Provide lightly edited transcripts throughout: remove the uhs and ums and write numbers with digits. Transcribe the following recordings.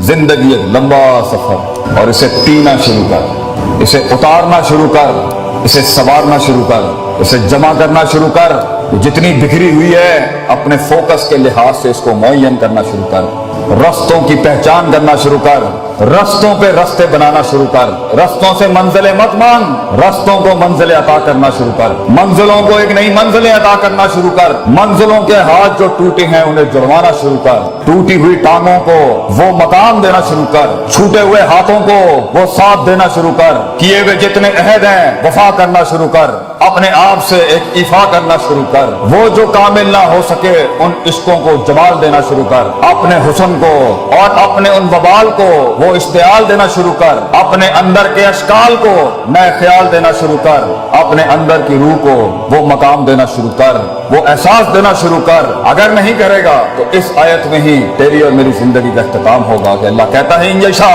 जिंदगी एक लंबा सफर और इसे पीना शुरू कर, इसे उतारना शुरू कर, इसे संवारना शुरू कर, इसे जमा करना शुरू कर। जितनी बिखरी हुई है अपने फोकस के लिहाज से इसको मुअय्यन करना शुरू कर, रस्तों की पहचान करना शुरू कर, रस्तों पे रस्ते बनाना शुरू कर, रस्तों से मंजिलें मत मांग, रस्तों को मंजिलें अता करना शुरू कर, मंजिलों को एक नई मंजिलें अता करना शुरू कर, मंजिलों के हाथ जो टूटे हैं उन्हें जुड़वाना शुरू कर, टूटी हुई टांगों को वो मकाम देना शुरू कर, छूटे हुए हाथों को वो साथ देना शुरू कर, किए हुए जितने अहद हैं वफा करना शुरू कर, अपने आप से एक इफा करना शुरू कर, वो जो कामिल ना हो सके उन इश्कों को जमाल देना शुरू कर, अपने हुस्न को और अपने उन वबाल को वो इश्तियाल देना शुरू कर, अपने अंदर के अशकाल को नए ख्याल देना शुरू कर, अपने अंदर की रूह को वो मकाम देना शुरू कर, वो एहसास देना शुरू कर। अगर नहीं करेगा तो इस आयत में ही तेरी और मेरी जिंदगी का इख्तिताम होगा कि अल्लाह कहता है इंशा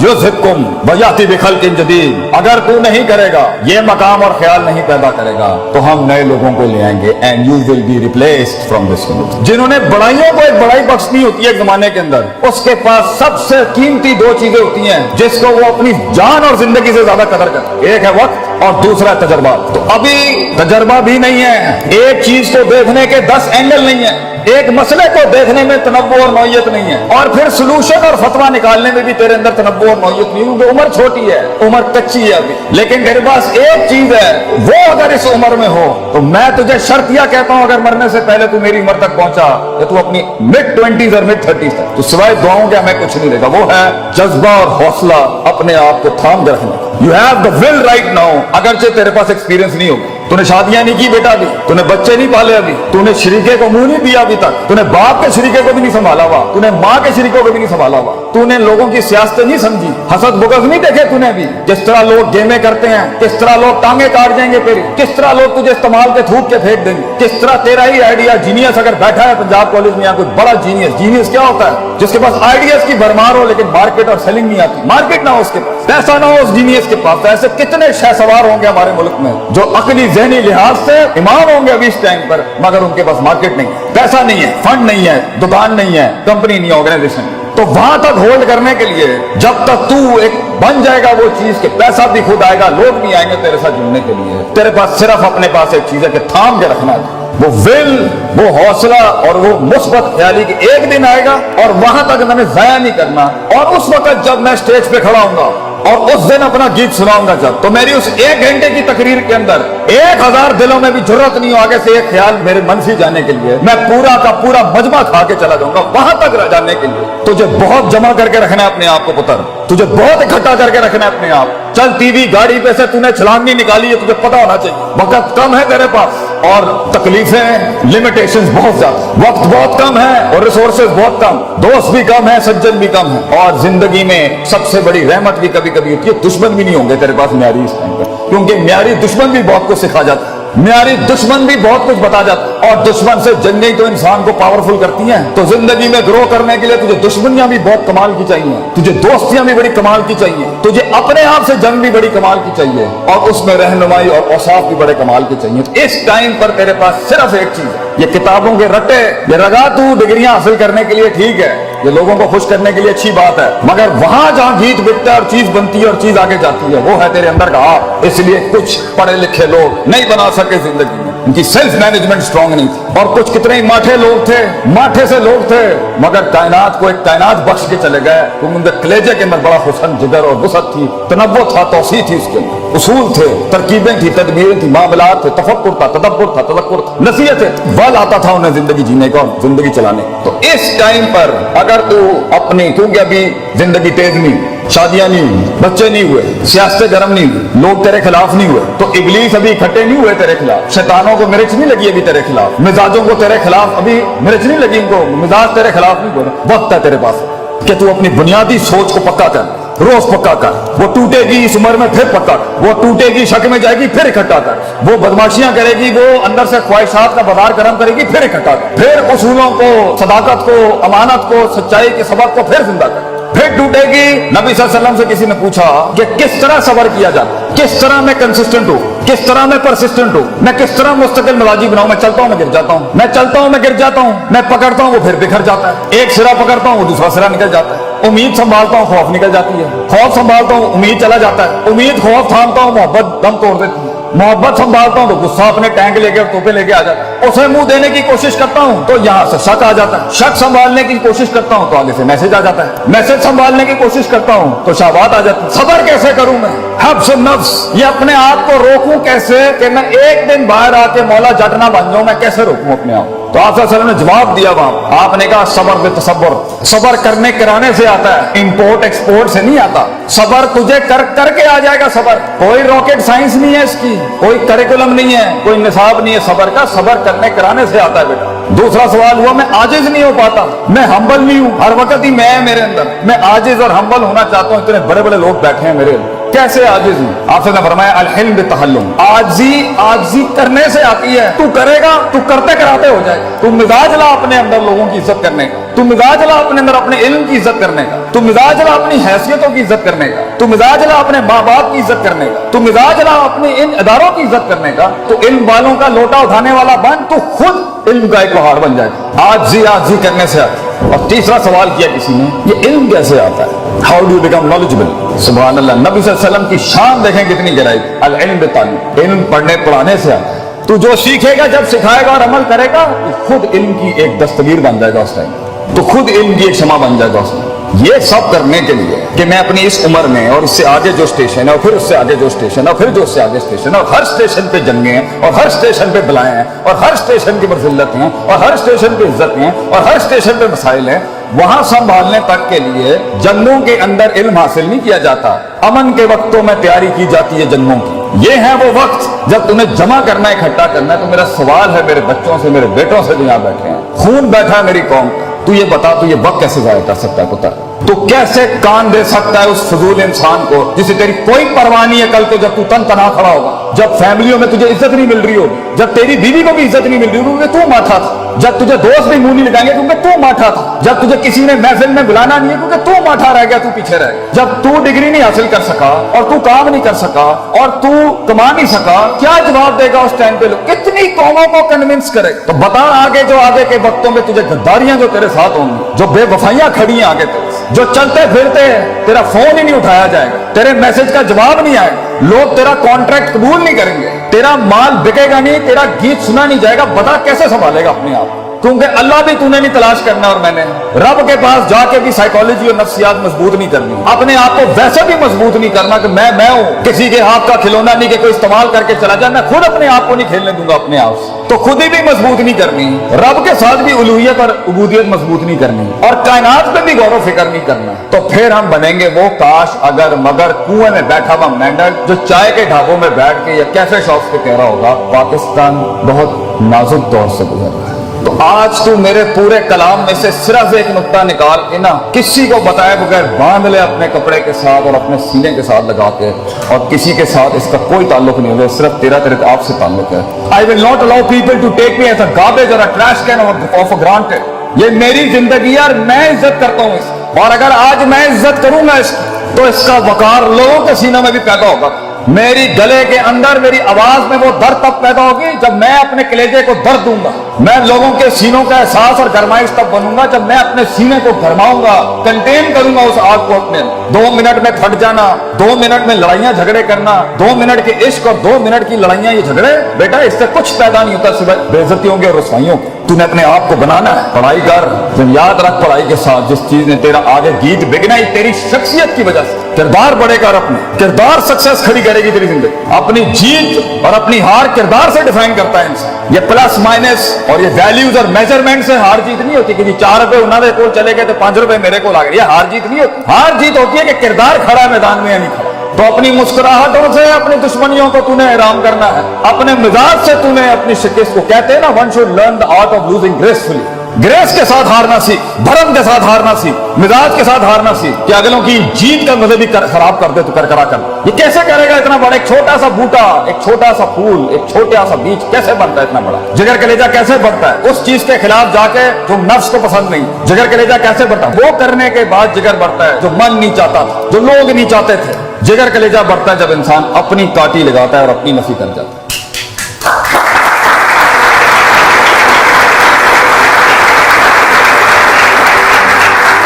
युज़हिबकुम व याति बिखल्किन जदीद। अगर तू नहीं करेगा, ये मकाम और ख्याल नहीं पैदा करेगा तो हम नए लोगों को ले आएंगे and you will be replaced from this unit. जिन्होंने बड़ाइयों को एक बड़ाई बख्शनी होती है एक जमाने के अंदर, उसके पास सबसे कीमती दो चीजें होती हैं जिसको वो अपनी जान और जिंदगी से ज्यादा कदर करते हैं। एक है वक्त और दूसरा है तजर्बा। तो अभी तजर्बा भी नहीं है, एक चीज को देखने के 10 एंगल नहीं है, एक मसले को देखने में तनव्वुर और नौयत नहीं है, और फिर सलूशन और फतवा निकालने में भी तेरे अंदर तनव्वुर और नौयत नहीं, क्योंकि उम्र छोटी है, उम्र कच्ची है अभी। लेकिन तेरे पास एक चीज है, वो अगर इस उम्र में हो तो मैं तुझे शर्त यह कहता हूं, अगर मरने से पहले तू मेरी उम्र तक पहुंचा या तू अपनी मिड-20s और मिड-30s तक, तो सिवाय दुआओं के हमें कुछ नहीं रहेगा। वो है जज्बा और हौसला अपने आप को थाम के रखने। You have the will write now. अगरचे तेरे पास एक्सपीरियंस नहीं होगा, तूने शादियां नहीं की बेटा अभी, तूने बच्चे नहीं पाले अभी, तूने शरीके को मुंह नहीं दिया अभी तक, तूने बाप के शरीके को भी नहीं संभाला हुआ, तूने माँ के शरीकों को भी नहीं संभाला हुआ, तूने लोगों की सियासत नहीं समझी, हसद बुगज नहीं देखे तूने अभी, किस तरह लोग गेमें करते हैं, किस तरह लोग टांगे काट जाएंगे तेरी, किस तरह लोग तुझे इस्तेमाल के थूक के फेंक देंगे, किस तरह तेरा ही आइडिया जीनियस अगर बैठा है पंजाब कॉलेज में या कोई बड़ा जीनियस। जीनियस क्या होता है? जिसके पास आइडियाज की भरमार हो लेकिन मार्केट और सेलिंग नहीं आती, मार्केट ना हो उसके पास, पैसा ना हो उस जीनियस के पास। ऐसे कितने शहसवार होंगे हमारे मुल्क में जो अकली ज़हनी लिहाज से इमाम होंगे अभी इस टाइम पर, मगर उनके पास मार्केट नहीं है, पैसा नहीं है, फंड नहीं है, दुकान नहीं है, कंपनी नहीं है, ऑर्गेनाइजेशन। तो वहां तक होल्ड करने के लिए जब तक तू एक बन जाएगा वो चीज के पैसा भी खुद आएगा, लोग भी आएंगे तेरे साथ जुड़ने के लिए, तेरे पास सिर्फ अपने पास एक चीज है कि थाम के रखना है, वो विल, वो हौसला और वो मुस्बत ख्याली कि एक दिन आएगा और वहां तक मैंने जाया नहीं करना। और उस वक्त जब मैं स्टेज पे खड़ा हूंगा और उस दिन अपना गीत सुनाऊंगा जब, तो मेरी उस 1 घंटे की तकरीर के अंदर 1000 दिलों में भी जरूरत नहीं हो आगे से एक ख्याल मेरे मन से जाने के लिए, मैं पूरा का पूरा मजमा खा के चला जाऊंगा वहां तक जाने के लिए। तुझे बहुत जमा करके रखना है अपने आप को पुत्र, तुझे बहुत इकट्ठा करके रखना है अपने आप। चल टीवी गाड़ी पे से तूने छलांग नहीं निकाली है, तुझे पता होना चाहिए वक्त कम है तेरे पास और तकलीफें, लिमिटेशंस बहुत ज्यादा, वक्त बहुत कम है और रिसोर्सेज बहुत कम, दोस्त भी कम है, सज्जन भी कम है, और जिंदगी में सबसे बड़ी रहमत भी कभी कभी होती है, दुश्मन भी नहीं होंगे तेरे पास म्यारी इस टाइम पर, क्योंकि म्यारी दुश्मन भी बहुत कुछ सिखा जाता है, म्यारी दुश्मन भी बहुत कुछ बता जाता है, और दुश्मन से जंगें तो इंसान को पावरफुल करती हैं। तो जिंदगी में ग्रो करने के लिए तुझे दुश्मनियां भी बहुत कमाल की चाहिए, तुझे दोस्तियां भी बड़ी कमाल की चाहिए, तुझे अपने आप से जंग भी बड़ी कमाल की चाहिए, और उसमें रहनुमाई और औसाफ भी बड़े कमाल के चाहिए। तो इस टाइम पर तेरे पास सिर्फ एक चीज है, ये किताबों के रट्टे, ये रगा तू डिग्रियां हासिल करने के लिए ठीक है, ये लोगों को खुश करने के लिए अच्छी बात है, मगर वहां जहां गीत बिकता है और चीज बनती है और चीज आगे जाती है, वो है तेरे अंदर का आप। इसलिए कुछ पढ़े लिखे लोग नहीं बना सके जिंदगी में, उनकी सेल्फ मैनेजमेंट स्ट्रांग नहीं थी, और कुछ कितने ही माठे लोग थे, माठे से लोग थे, मगर कायनात को एक कायनात बख्श के चले गए, क्योंकि उनके कलेजे के अंदर बड़ा हुस्न, जिगर और वसअत थी, तनव्वुर था, तौसीह थी, उसके अंदर उसूल थे, तरकीबें थी, तदबीरें थी, मामलात थे, तफक्कुर था, तदब्बुर था, तज़क्कुर था, नसीहत है, बल आता था उन्हें जिंदगी जीने का और जिंदगी चलाने का। तो इस टाइम पर अगर तू अपनी, क्योंकि अभी जिंदगी तेज नहीं, शादियां नहीं हुई, बच्चे नहीं हुए, सियासत गर्म नहीं हुई, लोग तेरे खिलाफ नहीं हुए, तो इबलीस अभी इकट्ठे नहीं हुए तेरे खिलाफ, शैतानों को मिर्च नहीं लगी अभी तेरे खिलाफ, मिजाजों को तेरे खिलाफ अभी मिर्च नहीं लगी, इनको मिजाज तेरे खिलाफ नहीं बोले। वक्त है तेरे पास कि तू अपनी बुनियादी सोच को पक्का कर, रोज पक्का कर, वो टूटेगी इस उम्र में फिर पक्का कर, वो टूटेगी शक में जाएगी फिर इकट्ठा कर, वो बदमाशियां करेगी, वो अंदर से ख्वाहिशात का बाजार गर्म करेगी फिर इकट्ठा कर, फिर उसूलों को, सदाकत को, अमानत को, सच्चाई के सबक को फिर जिंदा कर, फिर टूटेगी। नबी सल्लल्लाहु अलैहि वसल्लम से किसी ने पूछा कि किस तरह सबर किया जाता, किस तरह मैं कंसिस्टेंट हूँ, किस तरह मैं परसिस्टेंट हूँ, मैं किस तरह मुस्तकिल मिजाजी बनाऊं, मैं चलता हूँ मैं गिर जाता हूँ, मैं चलता हूँ मैं गिर जाता हूँ, मैं पकड़ता हूँ वो फिर बिखर जाता है, एक सिरा पकड़ता हूँ वो दूसरा सिरा निकल जाता है, उम्मीद संभालता हूँ खौफ निकल जाती है, खौफ संभालता हूँ उम्मीद चला जाता है, उम्मीद खौफ थामता हूँ मोहब्बत दम तोड़ देती है, मोहब्बत संभालता हूँ तो गुस्सा अपने टैंक लेके और तोपे लेके आ जाता है, उसे मुंह देने की कोशिश करता हूँ तो यहाँ से शक आ जाता है, शक संभालने की कोशिश करता हूँ तो आगे से मैसेज आ जाता है, मैसेज संभालने की कोशिश करता हूँ तो शाबात आ जाती है। सबर कैसे करूं मैं, हब्स नफ्स, ये अपने आप को रोकूं कैसे कि मैं एक दिन बाहर आके मौला जट ना बन जाऊं, मैं कैसे रोकूं अपने आप। तो आप सल्लल्लाहु अलैहि वसल्लम ने जवाब दिया वहां, आपने कहा सबर बे तसब्बुर, सबर करने कराने से आता है, इंपोर्ट एक्सपोर्ट से नहीं आता। सबर तुझे करके आ जाएगा सबर, कोई रॉकेट साइंस नहीं है इसकी, कोई करिकुलम नहीं है, कोई निसाब नहीं है सबर का, सबर करने कराने से आता है बेटा। दूसरा सवाल हुआ मैं आजिज नहीं हो पाता, मैं हम्बल नहीं हूं, हर वक्त ही मैं मेरे अंदर, मैं आजिज और हम्बल होना चाहता हूं, इतने बड़े बड़े लोग बैठे हैं मेरे, कैसे आजिज हूं? आपसे ने फरमाया अल हिल्म बितहल्लुम, आजी करने से आती है, तू करेगा, तू करते कराते हो जाएगा। तू मिजाज ला अपने अंदर लोगों की इज्जत करने का, तू मिजाज ला अपने अंदर अपने इल्म की इज्जत करने का, तू मिजाज ला अपनी हैसियतों की इज्जत करने का, तू मिजाज ला अपने माँ बाप की इज्जत करने का, तू मिजाज ला अपने इन इदारों की इज्जत करने का, तो इल्म वालों का लोटा उठाने वाला बन, तू खुद इल्म का एक पहाड़ बन जाएगा। आजी करने से आता है। और तीसरा सवाल किया किसी ने, ये इल्म कैसे आता है, हाउ डू बिकम नॉलेजेबल। सुभान अल्लाह, नबी सल्लल्लाहु अलैहि वसल्लम की शान देखें कितनी गहराई, अल इल्म बिताल्लुम, इल्म पढ़ने पढ़ाने से आता है। तू जो सीखेगा, जब सिखाएगा और अमल करेगा, तो खुद इल्म की एक दस्तगीर बन जाएगा उस टाइम, तो खुद इल्म की एक क्षमा बन जाएगा उस टाइम। ये सब करने के लिए कि मैं अपनी इस उम्र में और इससे आगे जो स्टेशन है और फिर उससे आगे जो स्टेशन है और फिर जो उससे आगे स्टेशन है, और हर स्टेशन पे जंगे हैं और हर स्टेशन पे बलाएं हैं और हर स्टेशन की मज़िल्लत हैं और हर स्टेशन पे इज्जत हैं और हर स्टेशन पे मसाइल हैं, वहां संभालने तक के लिए जंगों के अंदर इल्म हासिल नहीं किया जाता, अमन के वक्तों में तैयारी की जाती है जंगों की। ये है वो वक्त जब तुम्हें जमा करना है, इकट्ठा करना है। तो मेरा सवाल है मेरे बच्चों से, मेरे बेटों से जो यहाँ बैठे हैं, खून बैठा है मेरी कौम का, तू ये बता, तू ये वक्त कैसे जाया कर सकता है पुत्र, तू कैसे कान दे सकता है उस फजूल इंसान को जिसे तेरी कोई परवाह नहीं है कल को जब तू तन तना खड़ा होगा, जब फैमिलियों में तुझे इज्जत नहीं मिल रही होगी, जब तेरी बीवी को भी इज्जत नहीं मिल रही होगी क्योंकि तू माठा था, जब तुझे दोस्त भी मुंह नहीं लगाएंगे क्योंकि तू माठा था, जब तुझे किसी ने महफिल में बुलाना नहीं है क्योंकि तू माठा रह गया, तू पीछे रह गया, जब तू डिग्री नहीं हासिल कर सका और तू काम नहीं कर सका और तू कमा नहीं सका, क्या जवाब देगा उस टाइम पे लोग, कितनी कौमों को कन्विंस करे। तो बता आगे जो आगे के वक्तों में तुझे गद्दारियां जो तेरे साथ होंगी, जो बेवफाइयां खड़ी हैं आगे तेरे, जो चलते फिरते हैं तेरा फोन ही नहीं उठाया जाएगा, तेरे मैसेज का जवाब नहीं आएगा, लोग तेरा कॉन्ट्रैक्ट कबूल नहीं करेंगे, तेरा माल बिकेगा नहीं, तेरा गीत सुना नहीं जाएगा, बता कैसे संभालेगा अपने आप। क्योंकि अल्लाह भी तूने नहीं तलाश करना और मैंने रब के पास जाके भी साइकोलॉजी और नफ्सियात मजबूत नहीं करनी, अपने आप को वैसे भी मजबूत नहीं करना कि मैं हूं, किसी के हाथ का खिलौना नहीं कि कोई इस्तेमाल करके चला जाए, मैं खुद अपने आप को नहीं खेलने दूंगा अपने आप से, तो खुद ही भी मजबूत नहीं करनी, रब के साथ भी उलूहियत और उबूदियत मजबूत नहीं करनी और कायनात पे भी गौर फिक्र नहीं करना, तो फिर हम बनेंगे वो काश अगर मगर कुएं में बैठा हुआ मेंढक जो चाय के ढाबों में बैठ के या कैफे शॉप्स पे कह रहा होगा पाकिस्तान बहुत नाजुक दौर से गुजर रहा है। तो आज तू मेरे पूरे कलाम में से सिर्फ एक नुक्ता निकाल के ना किसी को बताए बगैर बांध ले अपने कपड़े के साथ और अपने सीने के साथ लगा के, और किसी के साथ इसका कोई ताल्लुक नहीं होगा, सिर्फ तेरे आपसे ताल्लुक है। I will not allow people to take me as a garbage or a trash can of granted. ये मेरी जिंदगी है और मैं इज्जत करता हूँ इसकी, और अगर आज मैं इज्जत करूंगा इसकी तो इसका वकार लोगों के सीनों में भी पैदा होगा। मेरी गले के अंदर मेरी आवाज में वो दर्द तब पैदा होगी जब मैं अपने कलेजे को दर्द दूंगा, मैं लोगों के सीनों का एहसास और गरमाइश तब बनूंगा जब मैं अपने सीने को गरमाऊंगा, कंटेन करूंगा उस आग को अपने। 2 मिनट में फट जाना, 2 मिनट में लड़ाइयां झगड़े करना, 2 मिनट के इश्क और 2 मिनट की लड़ाइयां ये झगड़े, बेटा इससे कुछ पैदा नहीं होता सिवाय बेइज्जतियों के और रुसवाइयों के। तूने अपने आप को बनाना है, पढ़ाई कर, तुम याद रख पढ़ाई के साथ जिस चीज ने तेरा आगे गीत बिगना ही तेरी शख्सियत की वजह से, किरदार बढ़ेगा और अपने किरदार सक्सेस खड़ी करेगी तेरी जिंदगी। अपनी जीत और अपनी हार किरदार से डिफाइन करता है इंसान। ये प्लस माइनस और ये वैल्यूज और मेजरमेंट से हार जीत नहीं होती कि जी 4 रुपए उन्होंने को चले गए तो 5 रुपए मेरे को आ गए, ये हार जीत नहीं होती। हार जीत होती है कि किरदार खड़ा है मैदान में या नहीं खड़ा। तो अपनी मुस्कुराहटों से अपनी दुश्मनियों को तूने आराम करना है, अपने मिजाज से तूने अपनी शिकस्त को, कहते हैं ना one should learn the art of losing gracefully, grace के साथ हारना सीख, धर्म के साथ हारना सीख, मिजाज के साथ हारना सीख कि अगलों की जीत का मजे भी खराब कर दे तो करकरा कर। ये कैसे करेगा इतना बड़ा, एक छोटा सा बूटा, एक छोटा सा फूल, एक छोटा सा बीज कैसे बनता है इतना बड़ा? जिगर कलेजा कैसे बढ़ता है उस चीज के खिलाफ जाके जो नफ्स को पसंद नहीं, जिगर कलेजा कैसे बढ़ता है? वो करने के बाद जिगर बढ़ता है जो मन नहीं चाहता था, जो लोग नहीं चाहते थे। जिगर कलेजा बढ़ता है जब इंसान अपनी काटी लगाता है और अपनी नफी कर जाता है।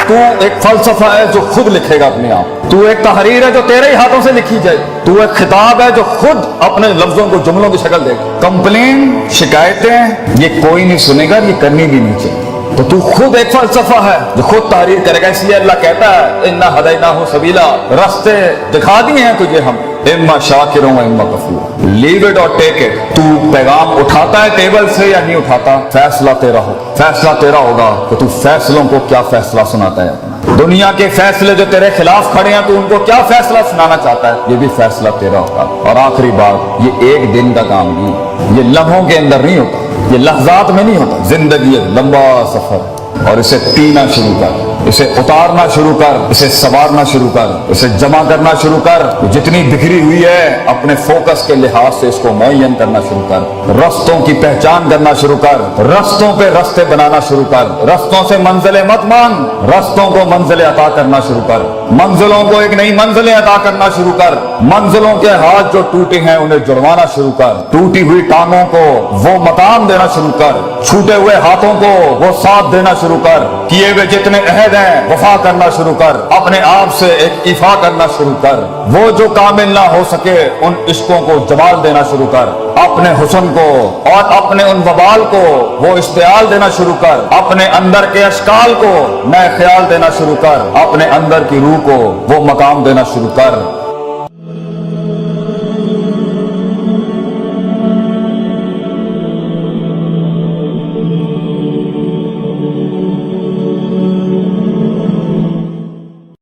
तू एक फलसफा है जो खुद लिखेगा अपने आप, तू एक तहरीर है जो तेरे ही हाथों से लिखी जाए, तू एक खिताब है जो खुद अपने लफ्जों को जुमलों की शक्ल देगा। कंप्लेन, शिकायतें ये कोई नहीं सुनेगा, ये करनी भी नहीं चाहिए। तो तू खुद एक फलसफा है जो खुद तहरीर करेगा। इसलिए अल्लाह कहता है इन्ना हदैनाहु सबीला, रास्ते दिखा दिए हैं तुझे हम, इम्मा शाकिर व इम्मा कफूर, लीव इट और टेक इट। तू पैगाम उठाता है टेबल से या नहीं उठाता, फैसला तेरा हो, फैसला तेरा होगा कि तू फैसलों को क्या फैसला सुनाता है अपना। दुनिया के फैसले जो तेरे खिलाफ खड़े हैं, तू उनको क्या फैसला सुनाना चाहता है, ये भी फैसला तेरा होगा। और आखिरी बात, ये एक दिन का काम नहीं, ये लम्हों के अंदर नहीं होता, ये लहजात में नहीं होता। जिंदगी एक लंबा सफर, और इसे पीना शुरू कर, इसे उतारना शुरू कर, इसे संवारना शुरू कर, इसे जमा करना शुरू कर। जितनी बिखरी हुई है अपने फोकस के लिहाज से इसको मुअय्यन करना शुरू कर, रस्तों की पहचान करना शुरू कर, रस्तों पे रस्ते बनाना शुरू कर, रस्तों से मंजिलें मत मांग, रस्तों को मंजिलें अता करना शुरू कर, मंजिलों को एक नई मंजिलें अता करना शुरू कर, मंजिलों के हाथ जो टूटे हैं उन्हें जुड़वाना शुरू कर, टूटी हुई टांगों को वो मकाम देना शुरू कर, छूटे हुए हाथों को वो साथ देना शुरू कर, किए हुए जितने अहद हैं वफा करना शुरू कर, अपने आप से एक इफा करना शुरू कर, वो जो कामिल ना हो सके उन इश्कों को जवाल देना शुरू कर, अपने हुस्न को और अपने उन वबाल को वो इश्तियाल देना शुरू कर, अपने अंदर के अशकाल को नए ख्याल देना शुरू कर, अपने अंदर की रूह को वो मकाम देना शुरू कर।